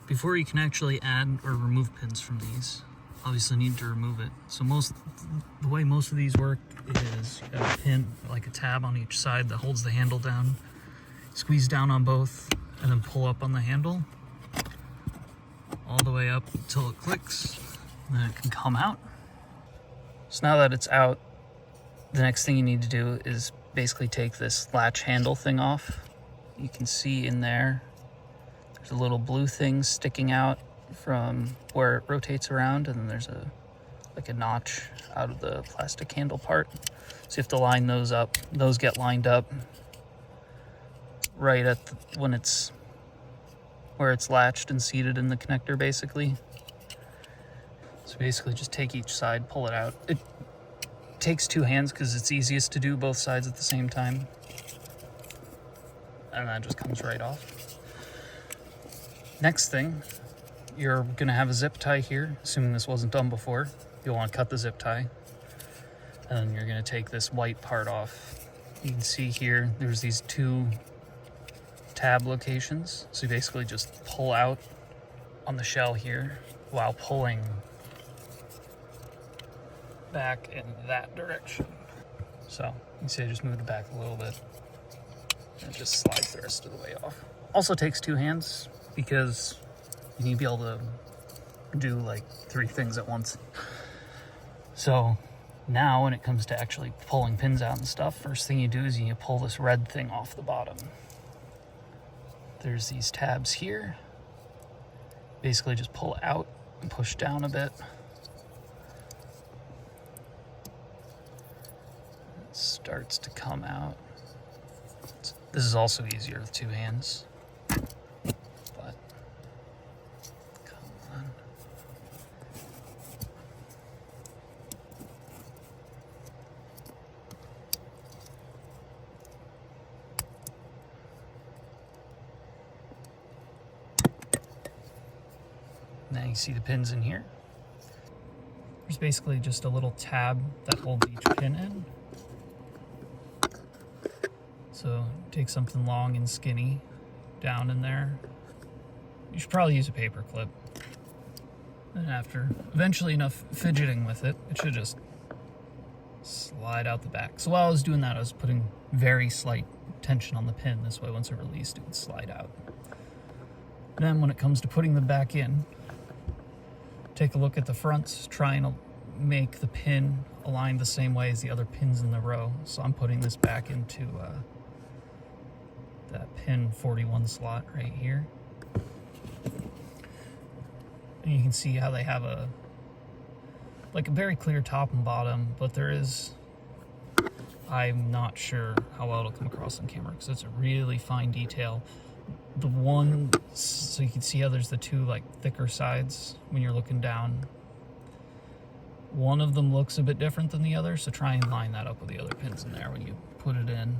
before you can actually add or remove pins from these, obviously need to remove it. So the way most of these work is you have a pin, like a tab on each side that holds the handle down. Squeeze down on both and then pull up on the handle all the way up until it clicks, and then it can come out. So now that it's out, the next thing you need to do is basically take this latch handle thing off. You can see in there's a little blue thing sticking out from where it rotates around, and then there's like a notch out of the plastic handle part. So you have to line those up. Those get lined up right at when it's where it's latched and seated in the connector, basically. So basically just take each side, pull it out. It takes two hands because it's easiest to do both sides at the same time. And that just comes right off. Next thing, you're gonna have a zip tie here, assuming this wasn't done before. You'll want to cut the zip tie. And then you're gonna take this white part off. You can see here, there's these two tab locations. So you basically just pull out on the shell here while pulling back in that direction. So you can see I just moved it back a little bit and it just slides the rest of the way off. Also takes two hands because you need to be able to do like 3 things at once. So now when it comes to actually pulling pins out and stuff, first thing you do is you pull this red thing off the bottom. There's these tabs here. Basically just pull it out and push down a bit. It starts to come out. This is also easier with 2 hands. But come on. Now you see the pins in here. There's basically just a little tab that holds each pin in. So take something long and skinny down in there. You should probably use a paper clip. And after eventually enough fidgeting with it, it should just slide out the back. So while I was doing that, I was putting very slight tension on the pin. This way, once it released, it would slide out. Then when it comes to putting them back in, take a look at the fronts, try and make the pin align the same way as the other pins in the row. So I'm putting this back into that pin 41 slot right here. And you can see how they have a very clear top and bottom, but there is, I'm not sure how well it'll come across on camera because it's a really fine detail. The one, so you can see how there's the 2 like thicker sides when you're looking down. One of them looks a bit different than the other, so try and line that up with the other pins in there when you put it in.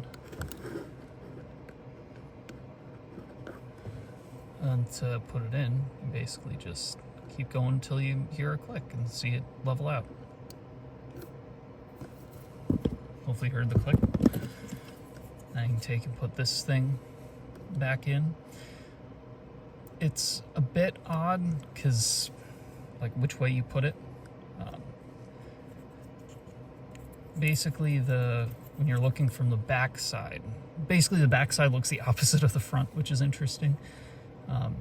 And to put it in, you basically just keep going until you hear a click and see it level out. Hopefully you heard the click. Now you can take and put this thing back in. It's a bit odd because like which way you put it. Basically when you're looking from the back side, basically the back side looks the opposite of the front, which is interesting. And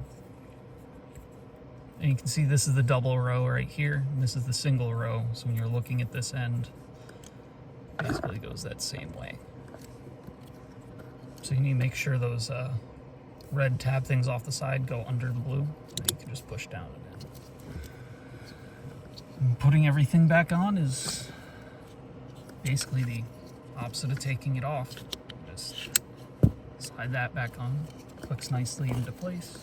you can see this is the double row right here, and this is the single row. So when you're looking at this end, it basically goes that same way. So you need to make sure those red tab things off the side go under the blue, and you can just push down and in. And putting everything back on is basically the opposite of taking it off. Just slide that back on, clicks nicely into place.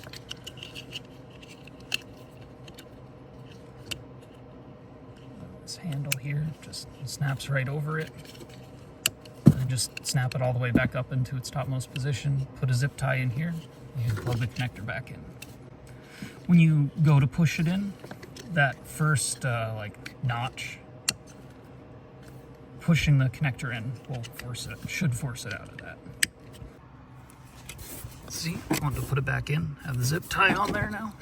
This handle here just snaps right over it. And just snap it all the way back up into its topmost position. Put a zip tie in here and plug the connector back in. When you go to push it in, that first notch, pushing the connector in will should force it out of that. See, I want to put it back in. Have the zip tie on there now.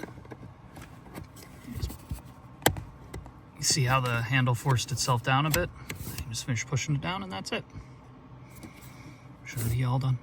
see how the handle forced itself down a bit. You just finish pushing it down and that's it. Should be all done.